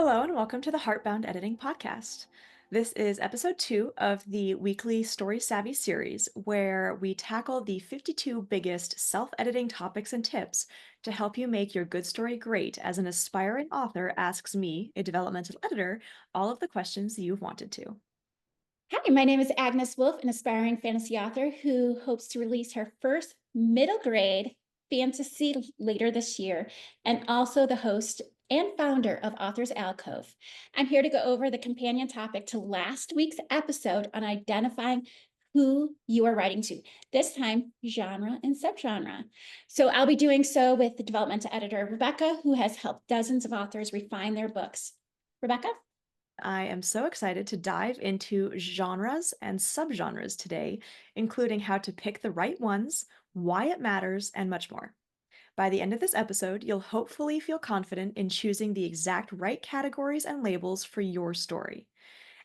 Hello, and welcome to the Heartbound Editing Podcast. This is episode 2 of the weekly Story Savvy series, where we tackle the 52 biggest self editing topics and tips to help you make your good story great as an aspiring author asks me, a developmental editor, all of the questions you've wanted to. Hi, my name is Agnes Wolfe, an aspiring fantasy author who hopes to release her first middle grade fantasy later this year, and also the host and founder of Authors Alcove. I'm here to go over the companion topic to last week's episode on identifying who you are writing to, this time genre and subgenre. So I'll be doing so with the developmental editor, Rebecca, who has helped dozens of authors refine their books. Rebecca? I am so excited to dive into genres and subgenres today, including how to pick the right ones, why it matters, and much more. By the end of this episode, you'll hopefully feel confident in choosing the exact right categories and labels for your story.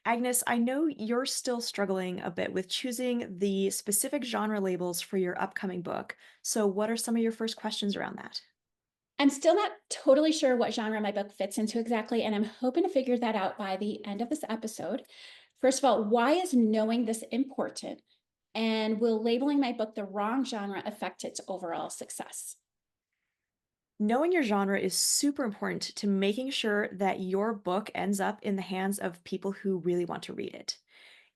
Agnes, I know you're still struggling a bit with choosing the specific genre labels for your upcoming book. So, what are some of your first questions around that? I'm still not totally sure what genre my book fits into exactly, and I'm hoping to figure that out by the end of this episode. First of all, why is knowing this important? And will labeling my book the wrong genre affect its overall success? Knowing your genre is super important to making sure that your book ends up in the hands of people who really want to read it.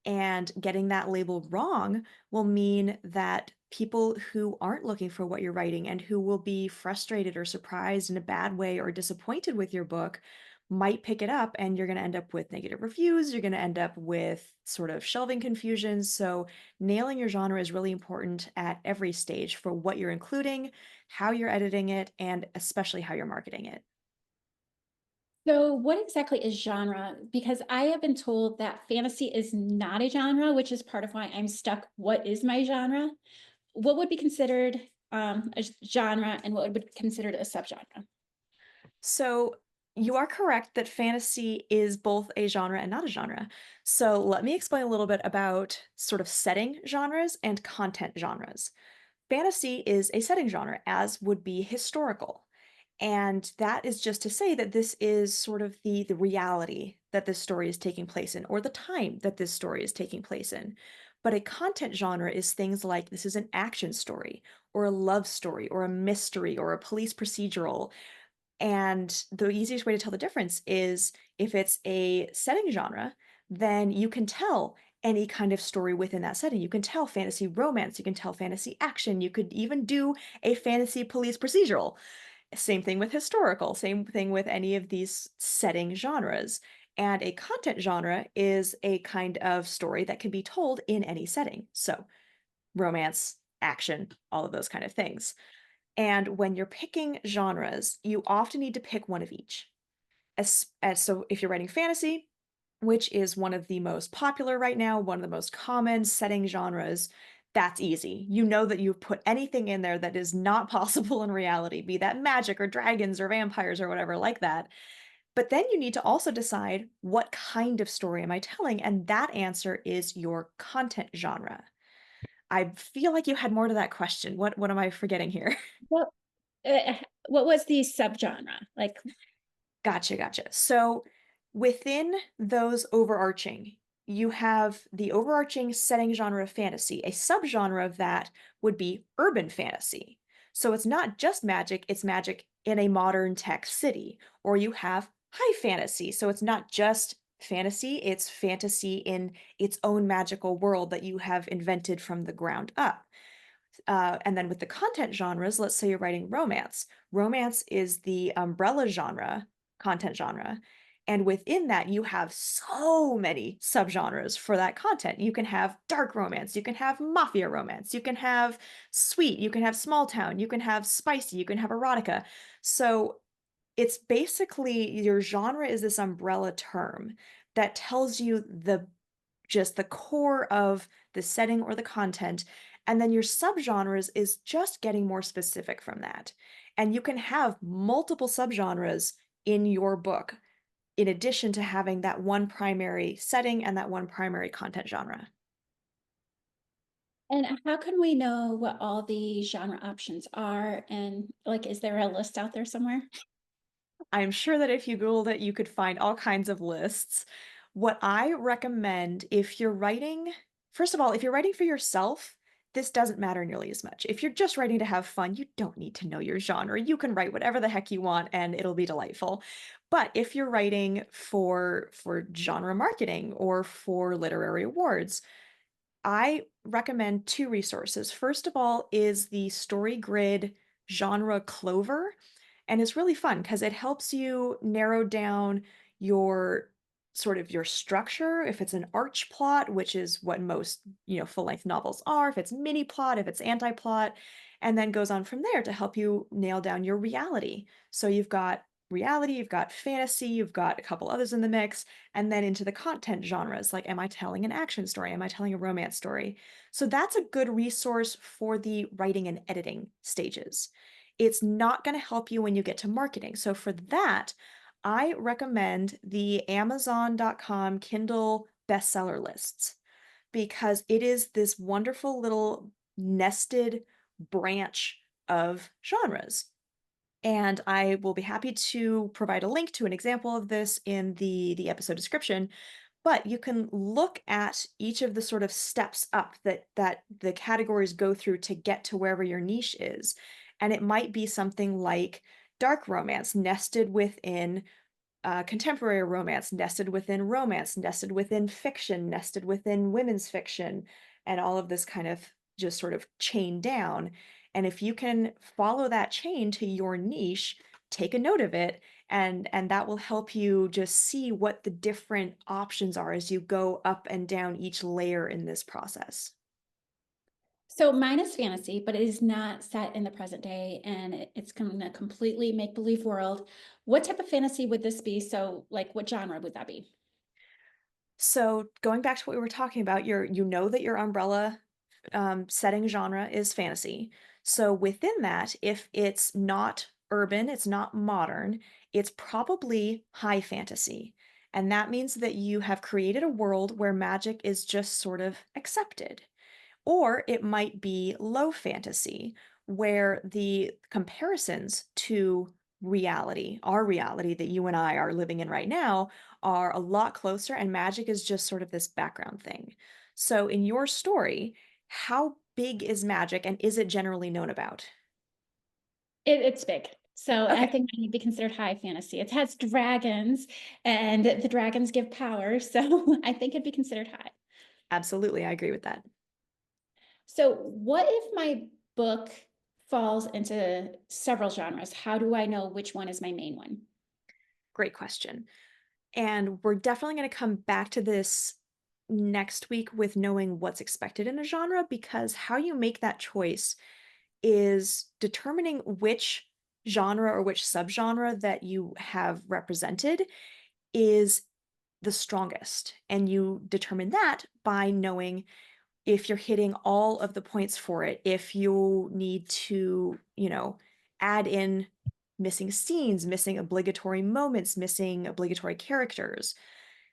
And getting that label wrong will mean that people who aren't looking for what you're writing and who will be frustrated or surprised in a bad way or disappointed with your book might pick it up, and you're going to end up with negative reviews. You're going to end up with sort of shelving confusion. So, nailing your genre is really important at every stage for what you're including, how you're editing it, and especially how you're marketing it. So, what exactly is genre? Because I have been told that fantasy is not a genre, which is part of why I'm stuck. What is my genre? What would be considered a genre, and what would be considered a subgenre? So you are correct that fantasy is both a genre and not a genre. So let me explain a little bit about sort of setting genres and content genres. Fantasy is a setting genre, as would be historical. And that is just to say that this is sort of the reality that this story is taking place in, or the time that this story is taking place in. But a content genre is things like this is an action story, or a love story, or a mystery, or a police procedural. And the easiest way to tell the difference is if it's a setting genre, then you can tell any kind of story within that setting. You can tell fantasy romance, you can tell fantasy action, you could even do a fantasy police procedural. Same thing with historical, same thing with any of these setting genres. And a content genre is a kind of story that can be told in any setting. So, romance, action, all of those kind of things. And when you're picking genres, you often need to pick one of each. So if you're writing fantasy, which is one of the most popular right now, one of the most common setting genres, that's easy. You know that you've put anything in there that is not possible in reality, be that magic or dragons or vampires or whatever like that. But then you need to also decide what kind of story am I telling? And that answer is your content genre. I feel like you had more to that question. What am I forgetting here? Well, what was the subgenre? Like, Gotcha, gotcha. So within those overarching, you have the overarching setting genre of fantasy. A subgenre of that would be urban fantasy. So it's not just magic, it's magic in a modern tech city. Or you have high fantasy. So it's not just fantasy, it's fantasy in its own magical world that you have invented from the ground up. And then with the content genres, let's say you're writing romance. Romance is the umbrella genre, content genre. And within that, you have so many subgenres for that content. You can have dark romance, you can have mafia romance, you can have sweet, you can have small town, you can have spicy, you can have erotica. So it's basically your genre is this umbrella term that tells you the just the core of the setting or the content. And then your subgenres is just getting more specific from that. And you can have multiple subgenres in your book, in addition to having that one primary setting and that one primary content genre. and how can we know what all the genre options are? And like, is there a list out there somewhere? I'm sure that if you Googled it, you could find all kinds of lists. What I recommend if you're writing, first of all, if you're writing for yourself, this doesn't matter nearly as much. If you're just writing to have fun, you don't need to know your genre. You can write whatever the heck you want and it'll be delightful. But if you're writing for genre marketing or for literary awards, I recommend two resources. First of all is the Story Grid genre clover, and it's really fun because it helps you narrow down your sort of your structure, if it's an arch plot, which is what most, full-length novels are, if it's mini plot, if it's anti-plot, and then goes on from there to help you nail down your reality. So you've got reality, you've got fantasy, you've got a couple others in the mix, and then into the content genres, like, am I telling an action story? Am I telling a romance story? So that's a good resource for the writing and editing stages. It's not going to help you when you get to marketing. So for that, I recommend the Amazon.com Kindle bestseller lists because it is this wonderful little nested branch of genres. And I will be happy to provide a link to an example of this in the episode description, but you can look at each of the sort of steps up that the categories go through to get to wherever your niche is. And it might be something like dark romance nested within contemporary romance, nested within fiction, nested within women's fiction, and all of this kind of just sort of chain down. And if you can follow that chain to your niche, take a note of it, and that will help you just see what the different options are as you go up and down each layer in this process. So mine is fantasy, but it is not set in the present day and it's in a completely make-believe world. What type of fantasy would this be? So, like, what genre would that be? So going back to what we were talking about, you know that your umbrella setting genre is fantasy. So within that, if it's not urban, it's not modern, it's probably high fantasy. And that means that you have created a world where magic is just sort of accepted. Or it might be low fantasy, where the comparisons to reality, our reality that you and I are living in right now, are a lot closer, and magic is just sort of this background thing. So, in your story, how big is magic and is it generally known about? It's big. So I Okay, think it would be considered high fantasy. It has dragons and the dragons give power. So I think it'd be considered high. absolutely. I agree with that. So what if my book falls into several genres? How do I know which one is my main one? Great question. And we're definitely going to come back to this next week with knowing what's expected in a genre because how you make that choice is determining which genre or which subgenre that you have represented is the strongest. And you determine that by knowing if you're hitting all of the points for it, if you need to, add in missing scenes, missing obligatory moments, missing obligatory characters.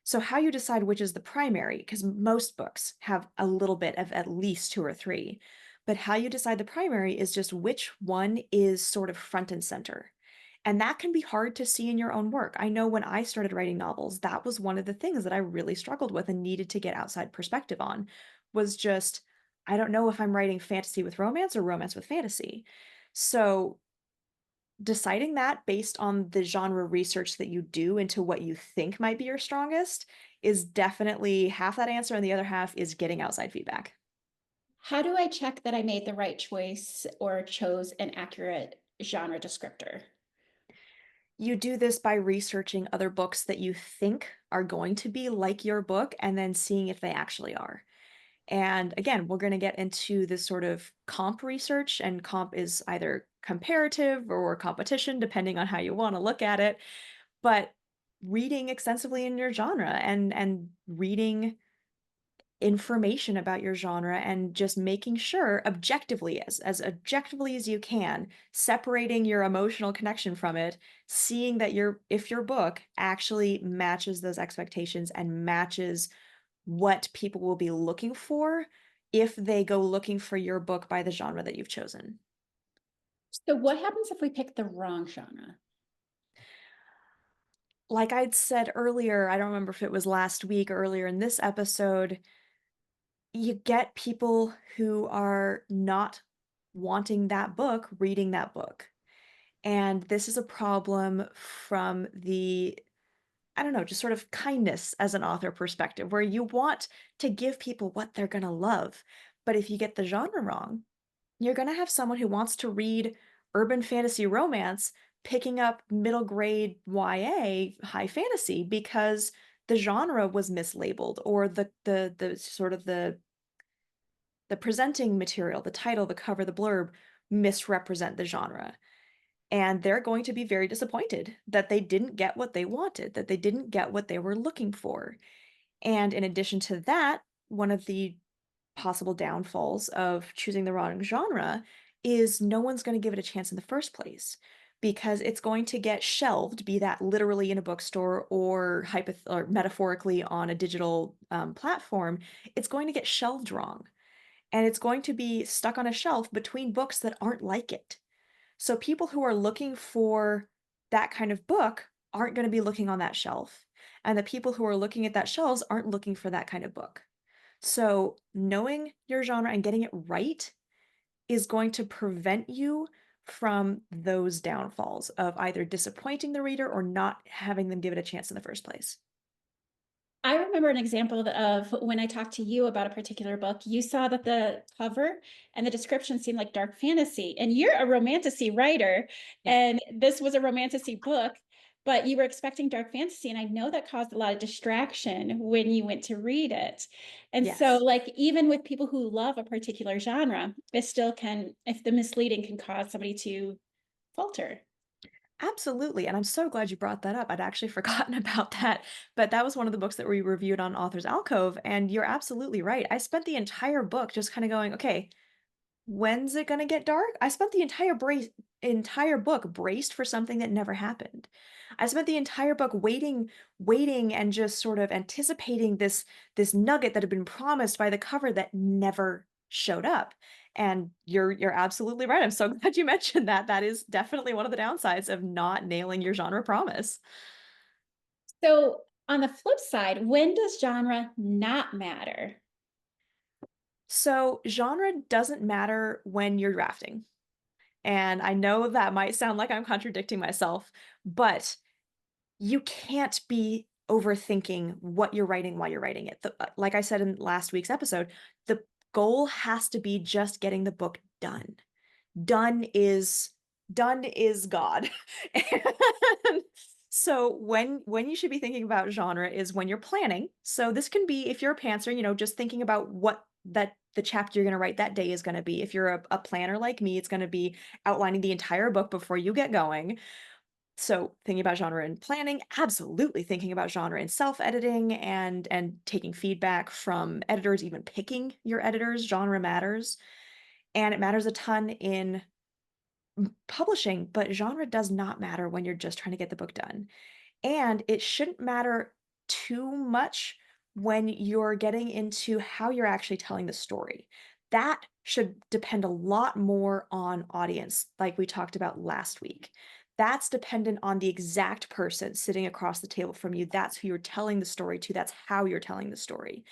So, how you decide which is the primary, because most books have a little bit of at least two or three, but how you decide the primary is just which one is sort of front and center. And that can be hard to see in your own work. I know when I started writing novels, that was one of the things that I really struggled with and needed to get outside perspective on was just, I don't know if I'm writing fantasy with romance or romance with fantasy. So, deciding that based on the genre research that you do into what you think might be your strongest is definitely half that answer, and the other half is getting outside feedback. How do I check that I made the right choice or chose an accurate genre descriptor? You do this by researching other books that you think are going to be like your book and then seeing if they actually are. And again, we're going to get into this sort of comp research, and comp is either comparative or competition, depending on how you want to look at it. But reading extensively in your genre and reading information about your genre and just making sure objectively as objectively as you can separating your emotional connection from it, seeing that your if your book actually matches those expectations and matches what people will be looking for if they go looking for your book by the genre that you've chosen. So what happens if we pick the wrong genre? like I'd said earlier, I don't remember if it was last week or earlier in this episode, you get people who are not wanting that book reading that book. And this is a problem from the, I don't know, just sort of kindness as an author perspective, where you want to give people what they're going to love. But if you get the genre wrong, you're going to have someone who wants to read urban fantasy romance picking up middle grade YA high fantasy because the genre was mislabeled, or the sort of the presenting material, the title, the cover, the blurb misrepresent the genre. And they're going to be very disappointed that they didn't get what they wanted, that they didn't get what they were looking for. And in addition to that, one of the possible downfalls of choosing the wrong genre is no one's going to give it a chance in the first place because it's going to get shelved, be that literally in a bookstore or or metaphorically on a digital platform. It's going to get shelved wrong, and it's going to be stuck on a shelf between books that aren't like it. So people who are looking for that kind of book aren't going to be looking on that shelf. And the people who are looking at that shelves aren't looking for that kind of book. So knowing your genre and getting it right is going to prevent you from those downfalls of either disappointing the reader or not having them give it a chance in the first place. I remember an example of when I talked to you about a particular book, you saw that the cover and the description seemed like dark fantasy, and you're a romantasy writer, Yeah. and this was a romantasy book, but you were expecting dark fantasy, and I know that caused a lot of distraction when you went to read it. And so, Yes. like, even with people who love a particular genre, it still can, if the misleading can cause somebody to falter. Absolutely, and I'm so glad you brought that up. I'd actually forgotten about that, but that was one of the books that we reviewed on Author's Alcove, and you're absolutely right. I spent the entire book just kind of going, okay, when's it gonna get dark? I spent the entire book braced for something that never happened. I spent the entire book waiting and just sort of anticipating this nugget that had been promised by the cover that never showed up. And you're absolutely right. I'm so glad you mentioned that. That is definitely one of the downsides of not nailing your genre promise. So, on the flip side, when does genre not matter? So, genre doesn't matter when you're drafting. And I know that might sound like I'm contradicting myself, but you can't be overthinking what you're writing while you're writing it. Like I said in last week's episode, the goal has to be just getting the book done. Done is done is God. And so when you should be thinking about genre is when you're planning. So this can be, if you're a pantser, just thinking about what that the chapter you're going to write that day is going to be. If you're a planner like me, it's going to be outlining the entire book before you get going. So thinking about genre and planning, absolutely thinking about genre and self-editing and taking feedback from editors, even picking your editors. Genre matters. And it matters a ton in publishing, but genre does not matter when you're just trying to get the book done. And it shouldn't matter too much when you're getting into how you're actually telling the story. That should depend a lot more on audience, like we talked about last week. That's dependent on the exact person sitting across the table from you. That's who you're telling the story to. That's how you're telling the story.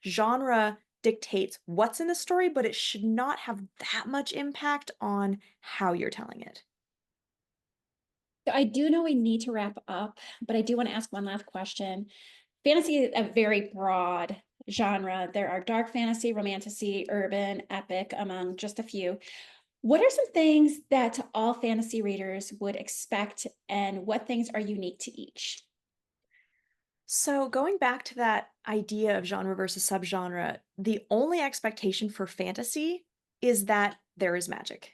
Genre dictates what's in the story, but it should not have that much impact on how you're telling it. So I do know we need to wrap up, but I do want to ask one last question. Fantasy is a very broad genre. There are dark fantasy, romantasy, urban, epic, among just a few. What are some things that all fantasy readers would expect, and what things are unique to each? So going back to that idea of genre versus subgenre, the only expectation for fantasy is that there is magic.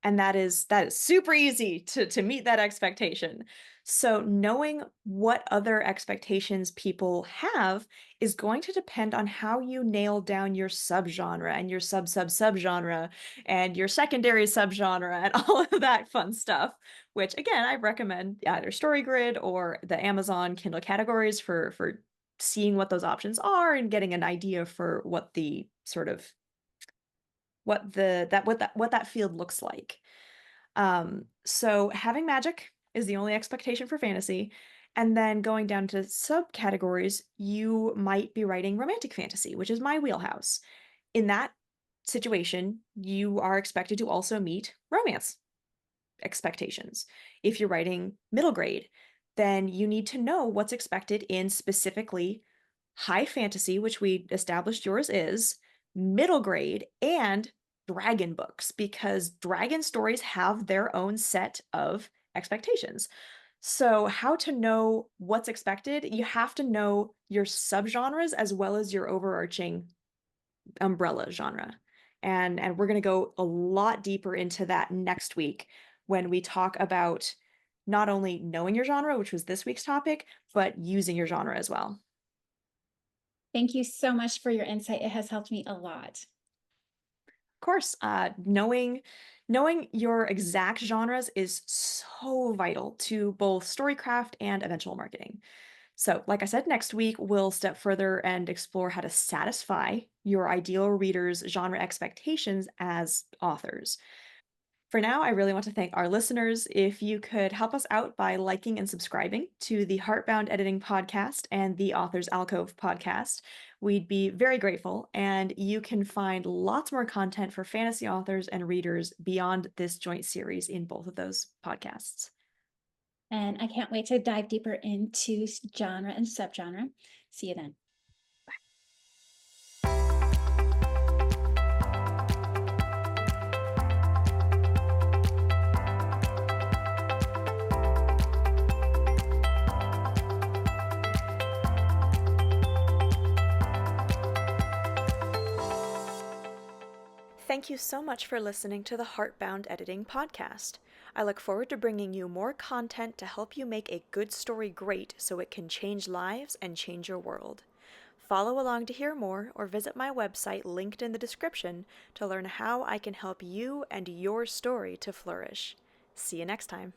And that is super easy to meet that expectation. So knowing what other expectations people have is going to depend on how you nail down your subgenre and your subgenre and your secondary subgenre and all of that fun stuff, which again, I recommend either StoryGrid or the Amazon Kindle categories for seeing what those options are and getting an idea for what the sort of what that field looks like. So having magic is the only expectation for fantasy, And then going down to subcategories, you might be writing romantic fantasy, which is my wheelhouse. In that situation, you are expected to also meet romance expectations. If you're writing middle grade, then you need to know what's expected in specifically high fantasy, which we established yours is, middle grade, and dragon books, because dragon stories have their own set of expectations. So, how to know what's expected? You have to know your subgenres as well as your overarching umbrella genre. And we're going to go a lot deeper into that next week when we talk about not only knowing your genre, which was this week's topic, but using your genre as well. Thank you so much for your insight. It has helped me a lot. Of course, knowing your exact genres is so vital to both storycraft and eventual marketing. So, like I said, next week we'll step further and explore how to satisfy your ideal reader's genre expectations as authors. For now, I really want to thank our listeners. If you could help us out by liking and subscribing to the Heartbound Editing Podcast and the Author's Alcove Podcast, we'd be very grateful. And you can find lots more content for fantasy authors and readers beyond this joint series in both of those podcasts. And I can't wait to dive deeper into genre and subgenre. See you then. Thank you so much for listening to the Heartbound Editing Podcast. I look forward to bringing you more content to help you make a good story great so it can change lives and change your world. Follow along to hear more or visit my website linked in the description to learn how I can help you and your story to flourish. See you next time.